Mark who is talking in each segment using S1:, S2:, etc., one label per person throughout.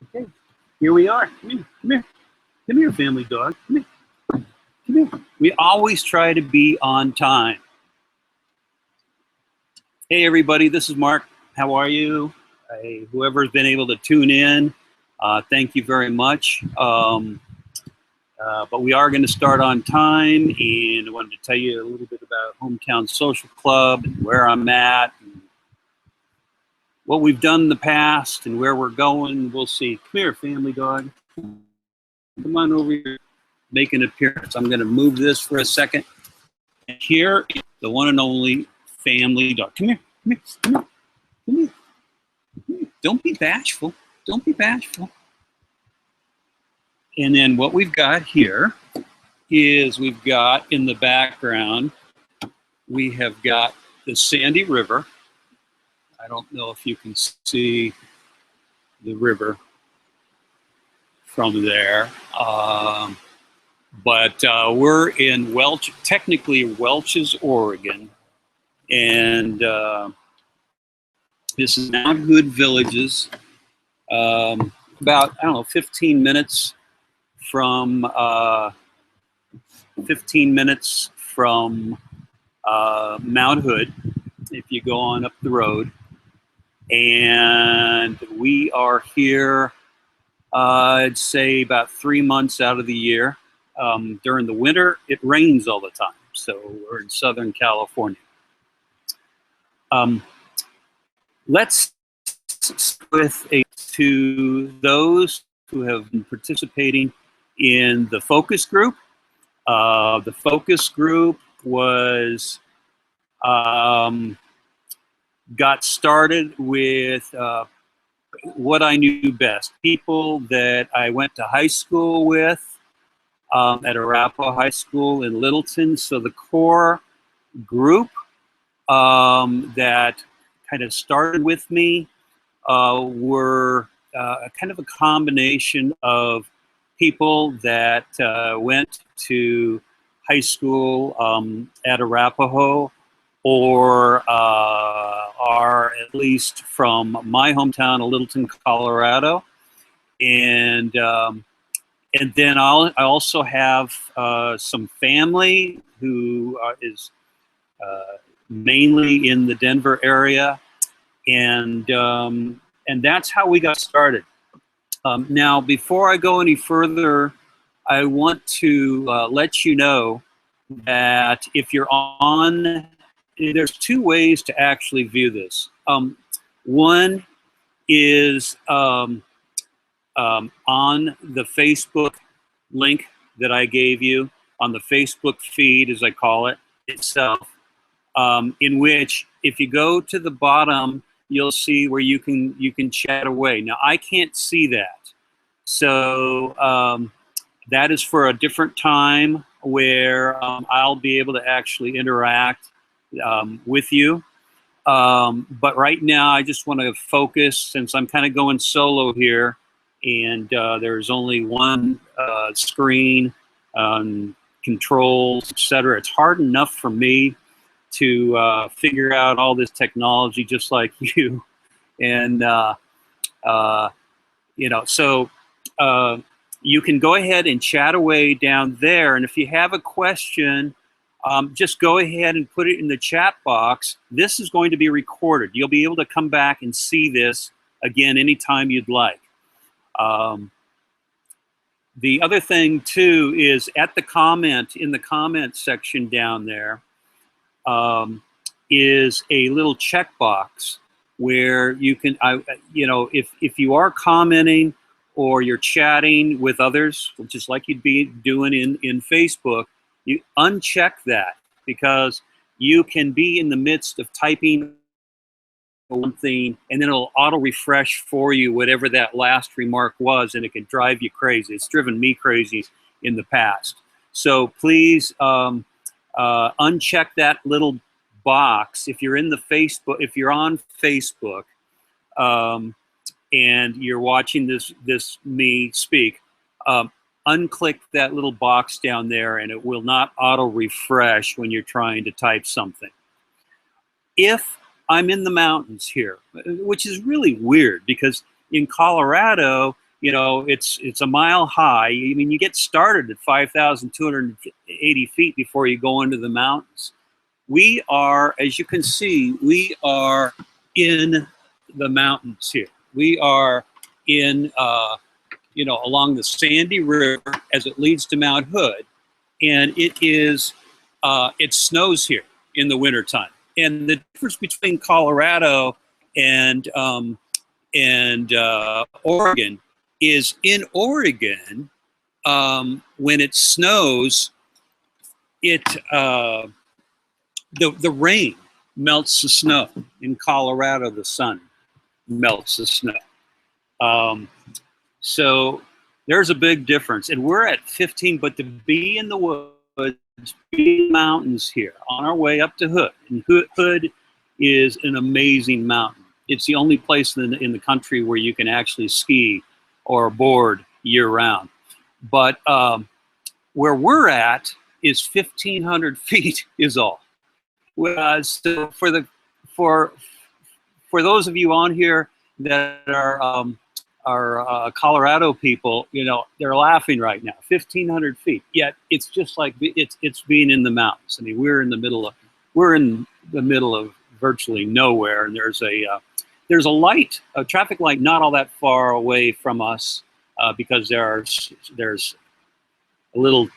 S1: Okay, here we are. Come here, come here. Come here, family dog. Come here. Come here. We always try to be on time. Hey, everybody, this is Mark. How are you? Whoever's been able to tune in, thank you very much. But we are going to start on time, and I wanted to tell you a little bit about Hometown Social Club and where I'm at, and what we've done in the past, and where we're going. We'll see. Come here, family dog. Come on over here. Make an appearance. I'm going to move this for a second. And here is the one and only family dog. Come here. Come here. Come here. Come here. Come here. Don't be bashful. Don't be bashful. And then what we've got here is we've got in the background, we have got the Sandy River. I don't know if you can see the river from there. But we're in Welch, technically Welch's, Oregon. And this is Mount Hood Villages. About, I don't know, 15 minutes from Mount Hood, if you go on up the road. And we are here, I'd say about 3 months out of the year. During the winter, it rains all the time. So we're in Southern California. Let's with to those who have been participating in the focus group. The focus group was got started with what I knew best, people that I went to high school with at Arapahoe High School in Littleton. So the core group that kind of started with me were kind of a combination of people that went to high school at Arapahoe, or are at least from my hometown of Littleton, Colorado. And then I also have some family who is mainly in the Denver area, and that's how we got started. Now, before I go any further, I want to let you know that if you're on, there's two ways to actually view this. One is on the Facebook link that I gave you, on the Facebook feed, as I call it, itself, in which if you go to the bottom, you'll see where you can chat away. Now, I can't see that. So that is for a different time where I'll be able to actually interact with you. But right now, I just want to focus, since I'm kind of going solo here, and there's only one screen, controls, etc. It's hard enough for me to figure out all this technology just like you. And, you know, so you can go ahead and chat away down there. And if you have a question, just go ahead and put it in the chat box. This is going to be recorded. You'll be able to come back and see this again anytime you'd like. The other thing too is at the comment, in the comment section down there, is a little checkbox where you can, you know, if you are commenting or you're chatting with others, just like you'd be doing in Facebook, you uncheck that, because you can be in the midst of typing one thing and then it'll auto refresh for you whatever that last remark was, and it can drive you crazy. It's driven me crazy in the past. So please uncheck that little box if you're in the Facebook, if you're on Facebook and you're watching this me speak. Unclick that little box down there and it will not auto refresh when you're trying to type something. If I'm in the mountains here, which is really weird because in Colorado, You know, it's a mile high. I mean, you get started at 5,280 feet before you go into the mountains. We are, as you can see, we are in the mountains here. We are in, you know, along the Sandy River as it leads to Mount Hood. And it is, it snows here in the wintertime. And the difference between Colorado and Oregon is in Oregon, when it snows, the rain melts the snow. In Colorado, the sun melts the snow. So there's a big difference. And we're at 15, but to be in the woods, be in the mountains here on our way up to Hood. And Hood is an amazing mountain. It's the only place in the country where you can actually ski or board year round. But where we're at is 1,500 feet is all. Whereas for those of you on here that are Colorado people, you know, they're laughing right now. 1,500 feet. Yet it's just like it's being in the mountains. I mean, we're in the middle of virtually nowhere, and there's a light, a traffic light, not all that far away from us, because there's a little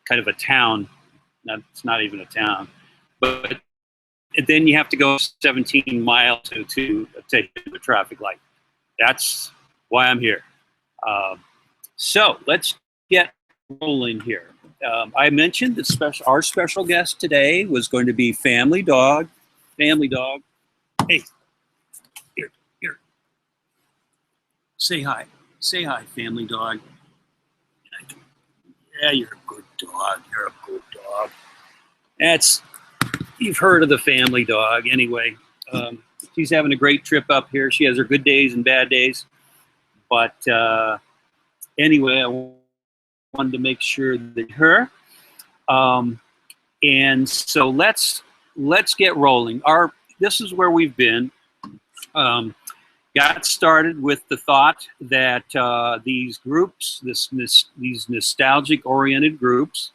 S1: kind of a town. It's not even a town, but then you have to go 17 miles to take the traffic light. That's why I'm here. So let's get rolling here. I mentioned that our special guest today was going to be Family Dog. Family Dog. Hey, here. Say hi. Say hi, Family Dog. Yeah, you're a good dog. You're a good dog. You've heard of the Family Dog anyway. She's having a great trip up here. She has her good days and bad days. But anyway, I wanted to make sure that her. And so let's get rolling. This is where we've been. Got started with the thought that these groups, these nostalgic-oriented groups,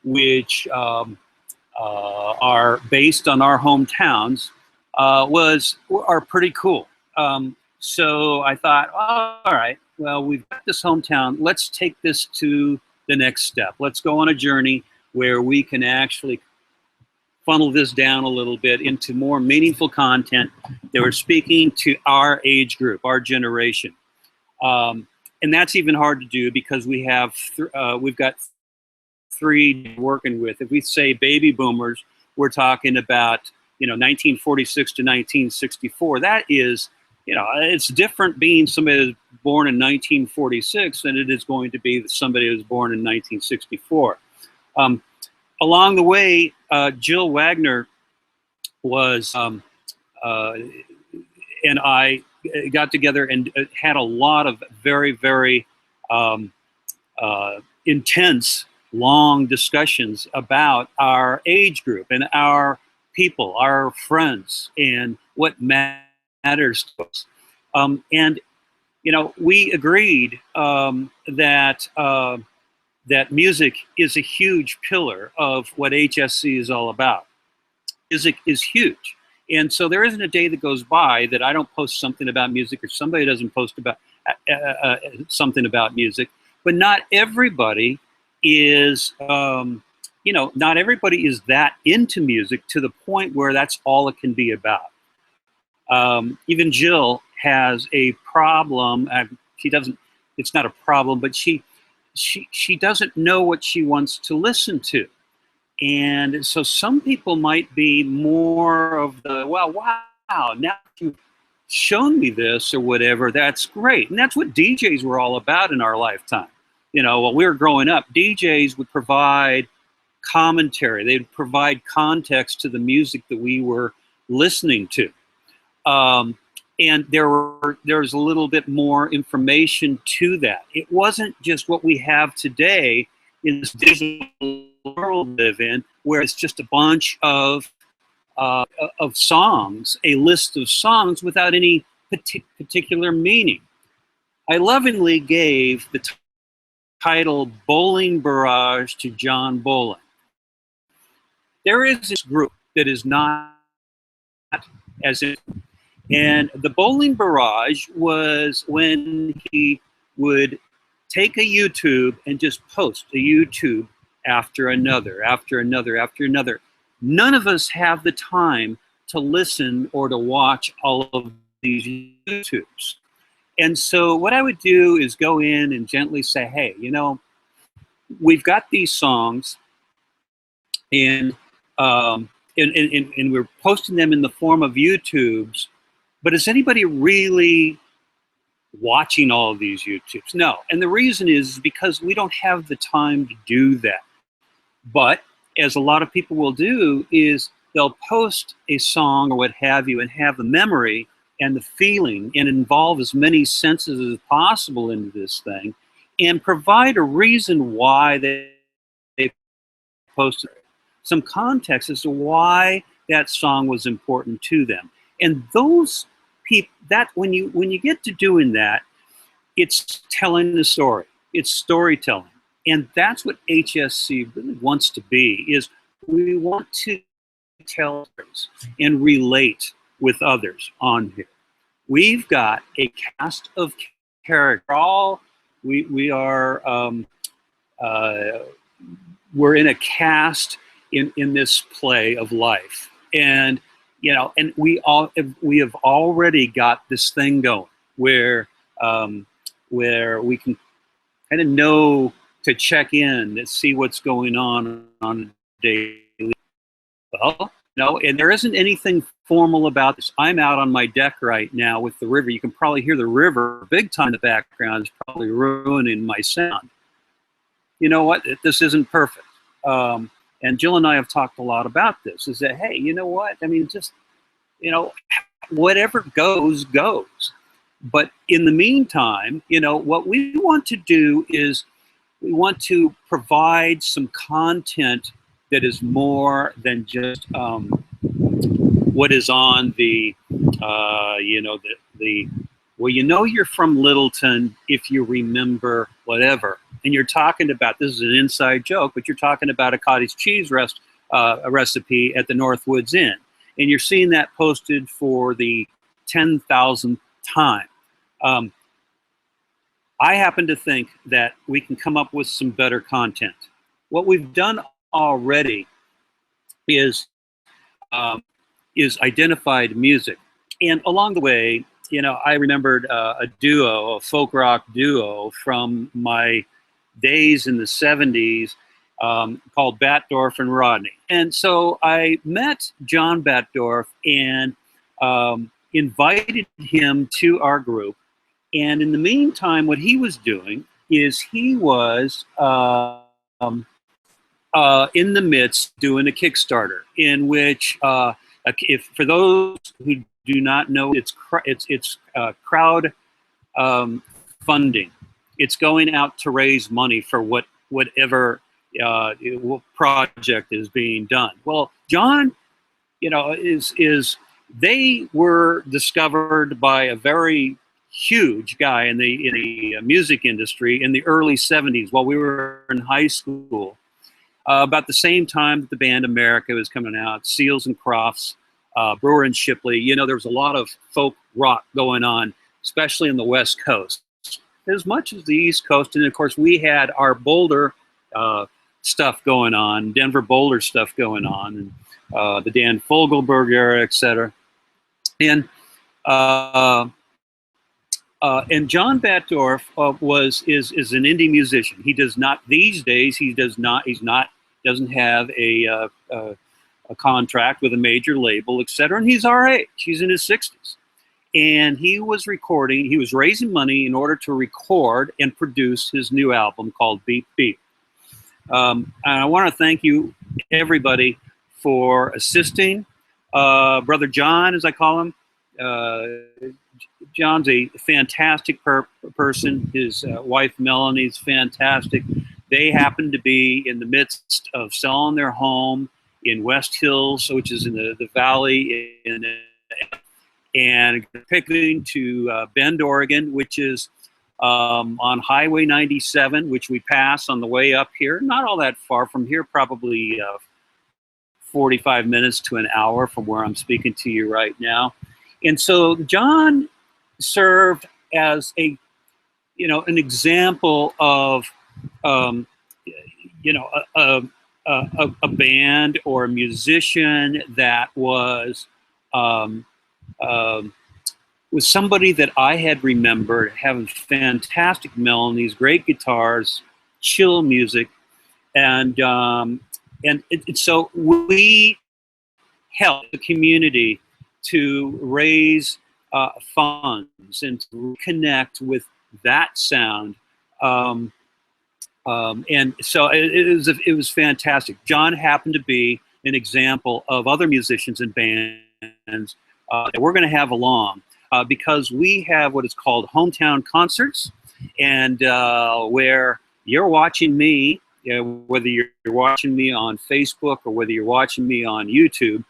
S1: which are based on our hometowns, are pretty cool. So I thought, oh, all right, well, we've got this hometown. Let's take this to the next step. Let's go on a journey where we can actually funnel this down a little bit into more meaningful content that we're speaking to our age group, our generation. And that's even hard to do because we've got three working with. If we say baby boomers, we're talking about, 1946 to 1964. That is, it's different being somebody that was born in 1946 than it is going to be somebody who was born in 1964. Along the way, Jill Wagner was, and I got together and had a lot of very, very intense, long discussions about our age group and our people, our friends, and what matters to us. And we agreed that music is a huge pillar of what HSC is all about. Music is huge. And so there isn't a day that goes by that I don't post something about music or somebody doesn't post about something about music. But not everybody is, not everybody is that into music to the point where that's all it can be about. Even Jill has a problem. It's not a problem, but she doesn't know what she wants to listen to. And so some people might be more of the, well, wow, now you've shown me this or whatever, that's great. And that's what DJs were all about in our lifetime. While we were growing up, DJs would provide commentary. They'd provide context to the music that we were listening to. And there was a little bit more information to that. It wasn't just what we have today in this digital world we live in, where it's just a bunch of songs, a list of songs without any particular meaning. I lovingly gave the title Bowling Barrage to John Bowling. There is this group that is not as in, and the Bowling Barrage was when he would take a YouTube and just post a YouTube after another, after another, after another. None of us have the time to listen or to watch all of these YouTubes. And so what I would do is go in and gently say, hey, you know, we've got these songs, and we're posting them in the form of YouTubes, but is anybody really watching all of these YouTubes? No. And the reason is because we don't have the time to do that. But as a lot of people will do, is they'll post a song or what have you and have the memory and the feeling and involve as many senses as possible into this thing and provide a reason why they posted it. Some context as to why that song was important to them. And those people, that when you get to doing that, it's telling the story. It's storytelling. And that's what HSC really wants to be, is we want to tell stories and relate with others on here. We've got a cast of characters. We're in a cast in this play of life, and you know, and we have already got this thing going where we can kind of know to check in and see what's going on a daily. Well, no, and there isn't anything formal about this. I'm out on my deck right now with the river. You can probably hear the river big time in the background. It's probably ruining my sound. You know what? This isn't perfect. And Jill and I have talked a lot about this, is that, hey, you know what? I mean, just, you know, whatever goes, goes. But in the meantime, you know, what we want to do is we want to provide some content that is more than just what is on the, you know, well, you know, you're from Littleton if you remember whatever. And you're talking about, this is an inside joke, but you're talking about a cottage cheese recipe at the Northwoods Inn. And you're seeing that posted for the 10,000th time. I happen to think that we can come up with some better content. What we've done already is identified music. And along the way, you know, I remembered a folk rock duo from my days in the 70s called Batdorf and Rodney. And so I met John Batdorf and invited him to our group. And in the meantime, what he was doing is he was in the midst doing a Kickstarter in which, if for those who do not know, it's crowd funding. It's going out to raise money for whatever project is being done. Well, John, you know, they were discovered by a very huge guy in the music industry in the early 70s while we were in high school. About the same time that the band America was coming out, Seals and Crofts, Brewer and Shipley, you know, there was a lot of folk rock going on, especially in the West Coast, as much as the East Coast. And of course, we had our Boulder stuff going on, Denver Boulder stuff going on, and the Dan Fogelberg era, et cetera. And John Batdorf is an indie musician. He does not these days. Doesn't have a contract with a major label, etc. And he's our age. He's in his 60s, and he was recording. He was raising money in order to record and produce his new album called Beep Beep. And I want to thank you, everybody, for assisting. Brother John, as I call him. John's a fantastic person. His wife Melanie's fantastic. They happen to be in the midst of selling their home in West Hills, which is in the valley, and picking to Bend, Oregon, which is on Highway 97, which we pass on the way up here. Not all that far from here, probably 45 minutes to an hour from where I'm speaking to you right now. And so John served as an example of, a band or a musician that was somebody that I had remembered having fantastic melodies, great guitars, chill music, and so we helped the community to raise funds and to connect with that sound. And so it was fantastic. John happened to be an example of other musicians and bands that we're going to have along because we have what is called hometown concerts, and where you're watching me, whether you're watching me on Facebook or whether you're watching me on YouTube,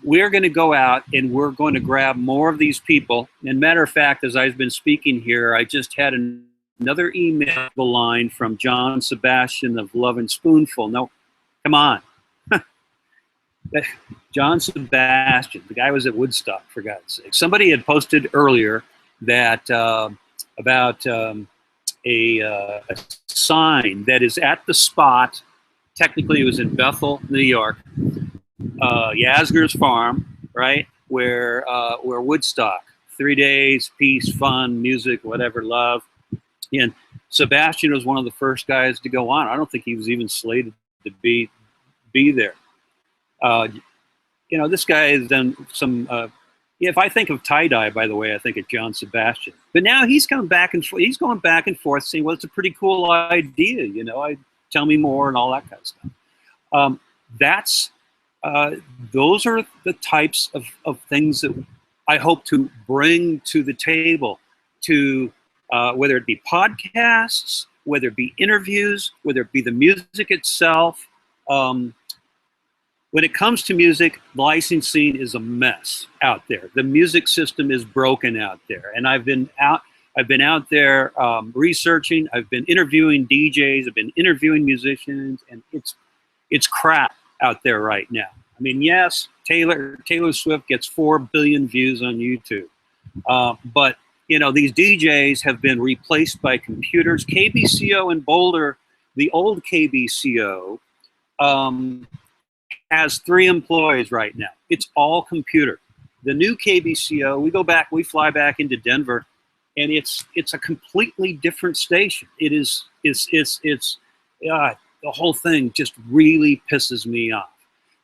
S1: we're going to go out and we're going to grab more of these people. And matter of fact, as I've been speaking here, I just had another email line from John Sebastian of Lovin' Spoonful. No, come on. John Sebastian, the guy was at Woodstock, for God's sake. Somebody had posted earlier that about a sign that is at the spot. Technically, it was in Bethel, New York. Yasgur's Farm, right, where Woodstock, 3 days, peace, fun, music, whatever, love. And Sebastian was one of the first guys to go on. I don't think he was even slated to be there. This guy has done some. If I think of tie-dye, by the way, I think of John Sebastian. But now he's coming back and forth. He's going back and forth, saying, "Well, it's a pretty cool idea, tell me more," and all that kind of stuff. Those are the types of things that I hope to bring to the table, to whether it be podcasts, whether it be interviews, whether it be the music itself. When it comes to music, licensing is a mess out there. The music system is broken out there, and I've been out there researching. I've been interviewing DJs. I've been interviewing musicians, and it's crap out there right now. I mean, yes, Taylor Swift gets 4 billion views on YouTube, but these DJs have been replaced by computers. KBCO in Boulder, the old KBCO, has 3 employees right now. It's all computer. The new KBCO, we fly back into Denver, and it's a completely different station. The whole thing just really pisses me off.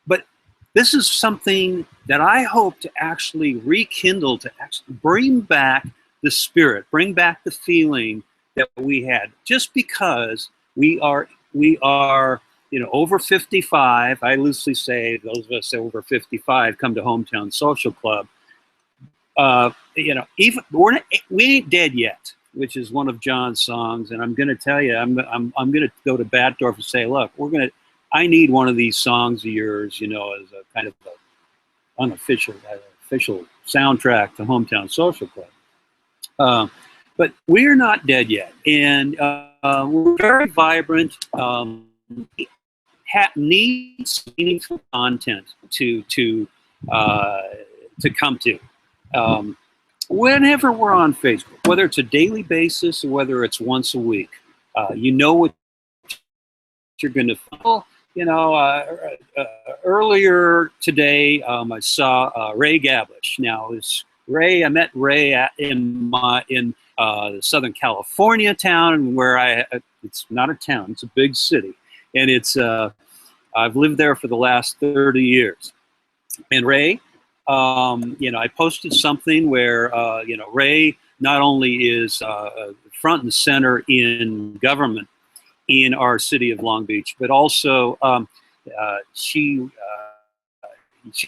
S1: But this is something that I hope to actually rekindle, to actually bring back the spirit, bring back the feeling that we had. Just because we are over 55, I loosely say those of us over 55 come to Hometown Social Club. Even we ain't dead yet, which is one of John's songs. And I'm going to tell you, I'm going to go to Batdorf and say, look, I need one of these songs of yours, as a kind of unofficial official soundtrack to Hometown Social Club. But we're not dead yet, and we're very vibrant. Needs meaningful content to come to. Whenever we're on Facebook, whether it's a daily basis or whether it's once a week, what you're going to feel. Earlier today, I saw Ray Gablish. Now, I met Ray in Southern California town, where it's not a town, it's a big city, and I've lived there for the last 30 years. And Ray, I posted something where, Ray not only is front and center in government in our city of Long Beach, but also she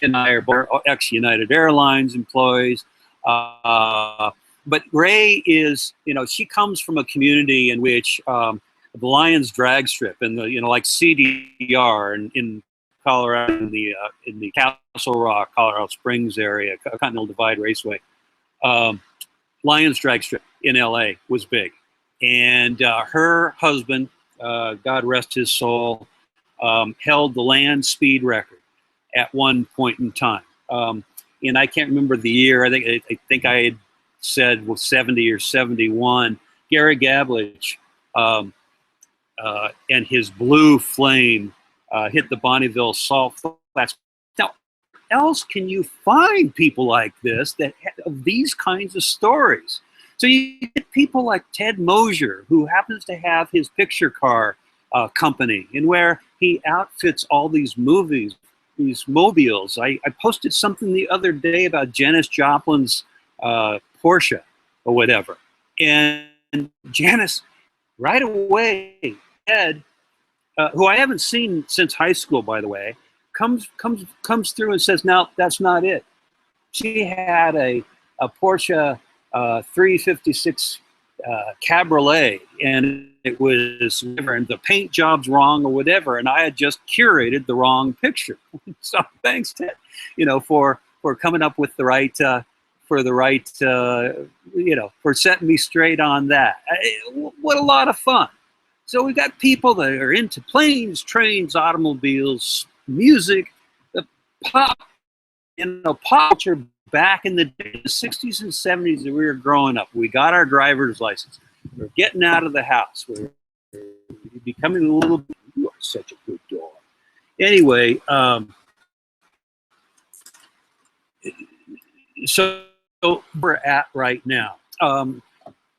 S1: and I are both ex-United Airlines employees. But Ray is, she comes from a community in which the Lions drag strip and like CDR and in Colorado, in the Castle Rock, Colorado Springs area, Continental Divide Raceway. Lions Drag Strip in LA was big. And her husband, God rest his soul, held the land speed record at one point in time. And I can't remember the year. I think I had said 70 or 71. Gary Gablich and his Blue Flame hit the Bonneville Salt Flats. Now, else can you find people like this that have these kinds of stories? So you get people like Ted Mosier, who happens to have his picture car company, and where he outfits all these movies, these mobiles. I posted something the other day about Janis Joplin's Porsche or whatever, and Janis right away, Ed, who I haven't seen since high school, by the way, comes through and says, "No, that's not it. She had a Porsche 356 Cabriolet, and it was whatever, and the paint job's wrong or whatever, and I had just curated the wrong picture." So thanks, Ted, for coming up with the right for setting me straight on that. What a lot of fun. So we got people that are into planes, trains, automobiles, music, the pop culture back in the day, the 60s and 70s that we were growing up. We got our driver's license. We're getting out of the house. We're becoming a little bit, you are such a good dog. Anyway, so we're at right now.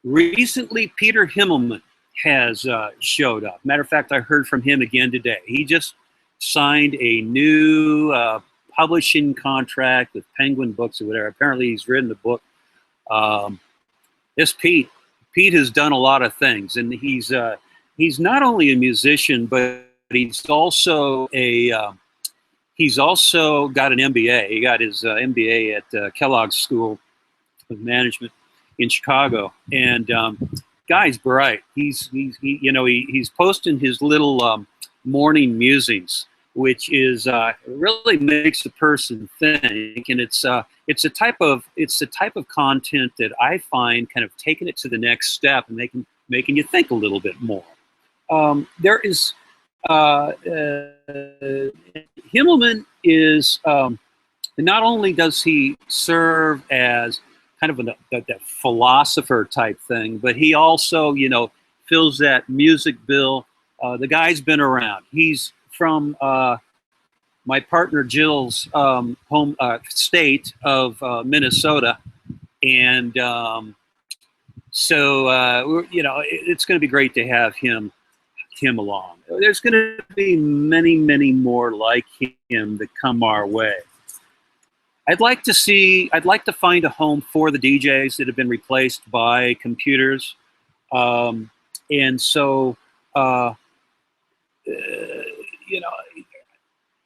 S1: Recently, Peter Himmelman has showed up. Matter of fact, I heard from him again today. He just signed a new publishing contract with Penguin Books or whatever. Apparently, he's written the book. This Pete has done a lot of things, and he's not only a musician, but he's also got an MBA. He got his MBA at Kellogg School of Management in Chicago, and guy's bright. He's posting his little morning musings, which is really makes the person think, and it's a type of content that I find kind of taking it to the next step and making you think a little bit more. There is Himmelman is not only does he serve as kind of a philosopher type thing, but he also fills that music bill. The guy's been around. He's from my partner Jill's home state of Minnesota, and so it's going to be great to have him along. There's going to be many more like him that come our way. I'd like to find a home for the DJs that have been replaced by computers, and so I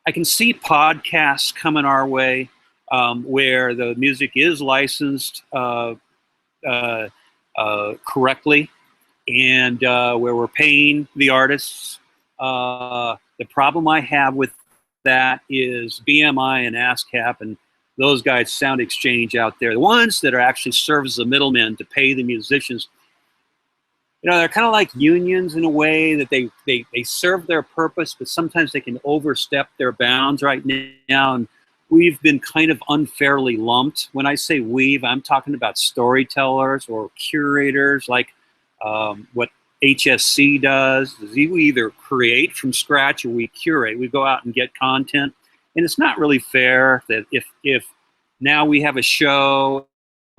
S1: can see podcasts coming our way, where the music is licensed correctly, and where we're paying the artists. The problem I have with that is BMI and ASCAP and those guys, Sound Exchange out there, the ones that are actually serve as the middlemen to pay the musicians. They're kind of like unions in a way that they serve their purpose, but sometimes they can overstep their bounds right now. And we've been kind of unfairly lumped. When I say we've, I'm talking about storytellers or curators, like what HSC does. We either create from scratch or we curate. We go out and get content. And it's not really fair that if now we have a show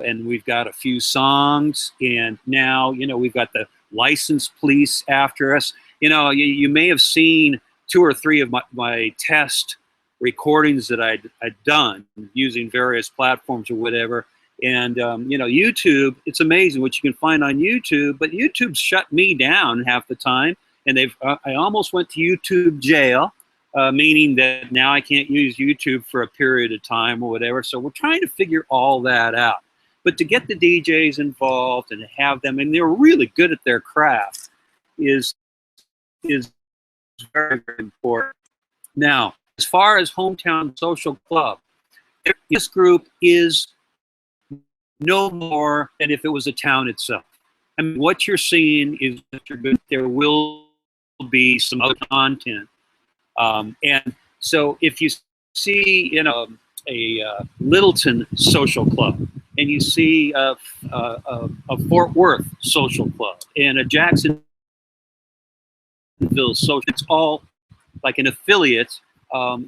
S1: and we've got a few songs, and now we've got the license police after us. You may have seen 2 or 3 of my test recordings that I'd done using various platforms or whatever. And YouTube, it's amazing what you can find on YouTube, but YouTube's shut me down half the time, and I almost went to YouTube jail. Meaning that now I can't use YouTube for a period of time or whatever. So we're trying to figure all that out. But to get the DJs involved and have them, and they're really good at their craft, is very, very important. Now, as far as Hometown Social Club, this group is no more than if it was a town itself. I mean, what you're seeing is that there will be some other content. And so if you see, a Littleton social club, and you see a Fort Worth social club, and a Jacksonville social, it's all like an affiliate,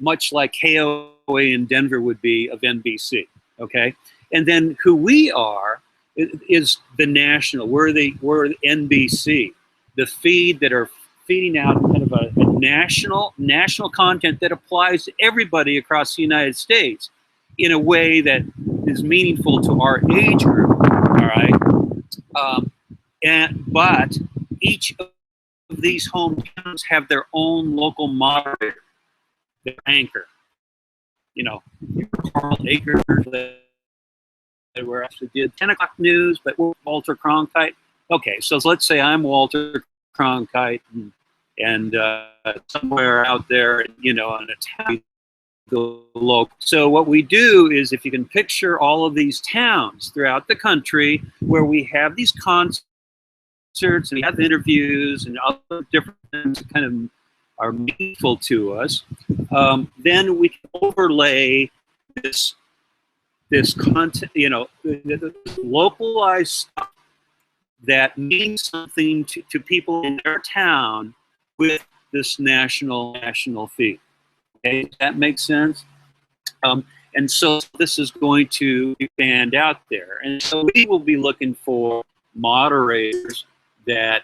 S1: much like KOA in Denver would be of NBC, okay? And then who we are is the national. We're the NBC, the feed that are feeding out kind of a national content that applies to everybody across the United States in a way that is meaningful to our age group. All right, but each of these hometowns have their own local moderator, their anchor. Carl Akers, where actually did 10 o'clock news, but we're Walter Cronkite. Okay, so let's say I'm Walter Cronkite, and somewhere out there, in a town, the local. So what we do is, if you can picture all of these towns throughout the country where we have these concerts and we have interviews and other different things that kind of are meaningful to us, then we can overlay this content, the localized stuff that means something to people in their town with this national feed. Okay, does that make sense? And so this is going to expand out there. And so we will be looking for moderators that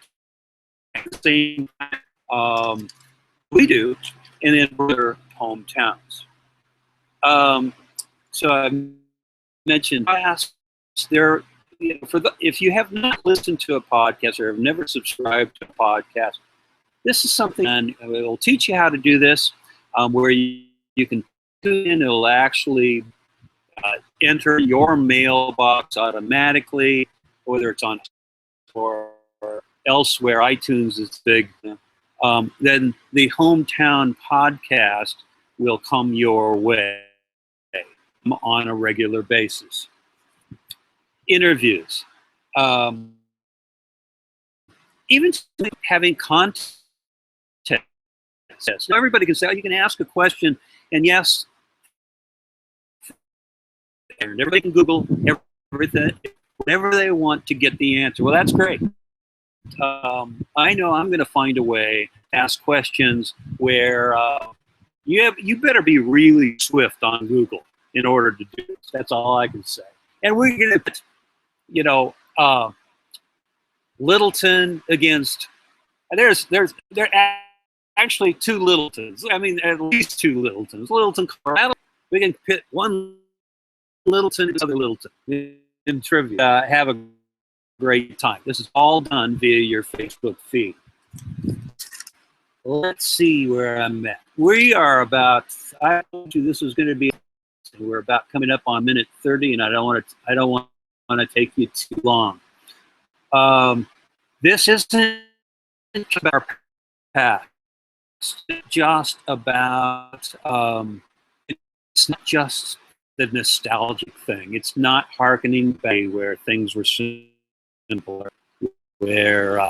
S1: at the same time we do, and in other hometowns. So I mentioned there. If you have not listened to a podcast or have never subscribed to a podcast, this is something, and it will teach you how to do this, where you can tune in. It'll actually enter your mailbox automatically, whether it's on or elsewhere. iTunes is big. Then the Hometown podcast will come your way on a regular basis. Interviews, even having content. So everybody can say, you can ask a question, and yes, and everybody can Google everything, whatever they want to get the answer. Well, that's great. I know I'm going to find a way to ask questions where you better be really swift on Google in order to do this. That's all I can say. And we're going to, Littleton against, there are actually two Littletons. I mean, at least two Littletons. Littleton, Colorado. We can pit one Littleton and another Littleton in trivia. Have a great time. This is all done via your Facebook feed. Let's see where I'm at. We are about, I told you this was going to be, we're about coming up on minute 30, and I don't want to take you too long. This isn't about our past. It's just about, it's not just the nostalgic thing. It's not hearkening back where things were simpler, where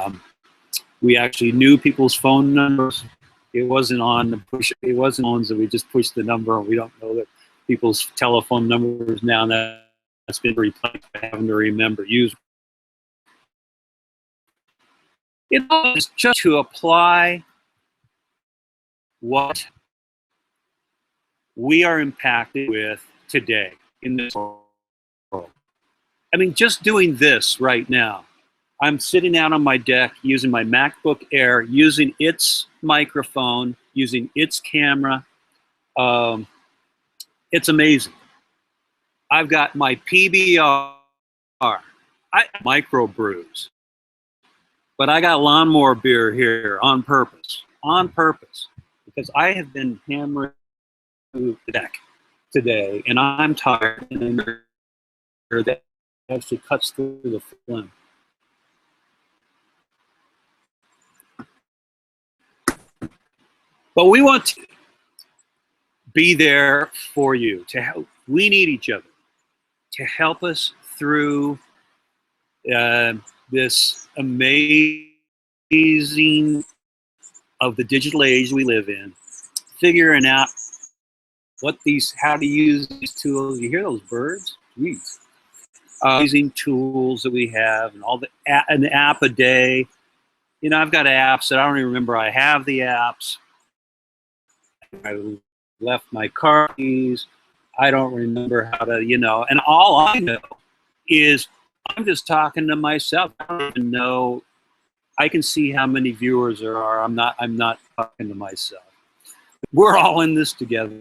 S1: we actually knew people's phone numbers. It wasn't on the push. It wasn't on that we just pushed the number, and we don't know that people's telephone numbers now. That's been replaced by having to remember. It is just to apply what we are impacted with today in this world. I mean, just doing this right now. I'm sitting out on my deck using my MacBook Air, using its microphone, using its camera. It's amazing. I've got my PBR, microbrews, but I got lawnmower beer here on purpose, because I have been hammering the deck today, and I'm tired, and that actually cuts through the phlegm. But we want to, be there for you. To help, we need each other to help us through this amazing of the digital age we live in, figuring out how to use these tools. You hear those birds? Jeez. Amazing tools that we have, and an app a day. You know, I've got apps that I don't even remember I have the apps. I left my car keys. I don't remember how to, and all I know is I'm just talking to myself. I don't even know. I can see how many viewers there are. I'm not talking to myself. We're all in this together.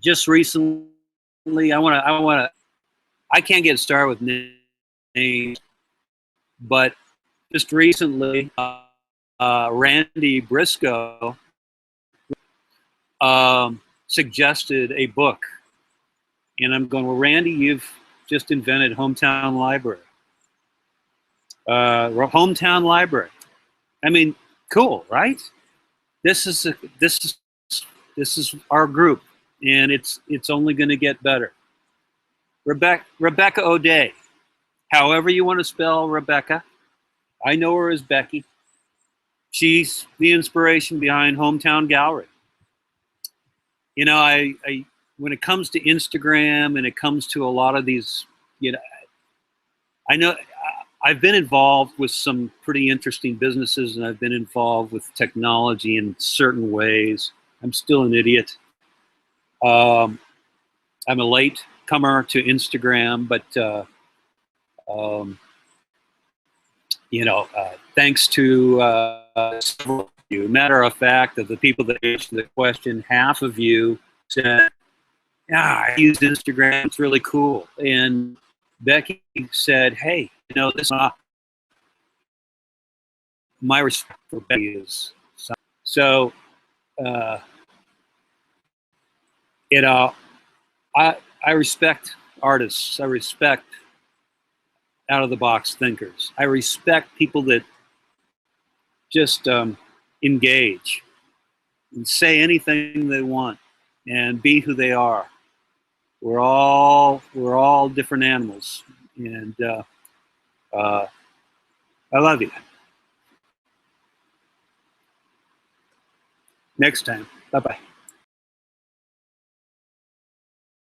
S1: Just recently, I can't get started with names, but just recently, Randy Briscoe suggested a book. And I'm going, well, Randy, you've just invented Hometown Library. Hometown Library. I mean, cool, right? This is our group, and it's only going to get better. Rebecca O'Day, however you want to spell Rebecca. I know her as Becky. She's the inspiration behind Hometown Gallery. You know, I when it comes to Instagram and it comes to a lot of these, I know I've been involved with some pretty interesting businesses, and I've been involved with technology in certain ways. I'm still an idiot. I'm a late comer to Instagram, but thanks to several of you. Matter of fact, of the people that answered the question, half of you said, "Yeah, I use Instagram. It's really cool." And Becky said, "Hey, this is my respect for Becky is so." I respect artists. I respect out-of-the-box thinkers. I respect people that just engage and say anything they want and be who they are. We're all different animals, and I love you. Next time, bye-bye.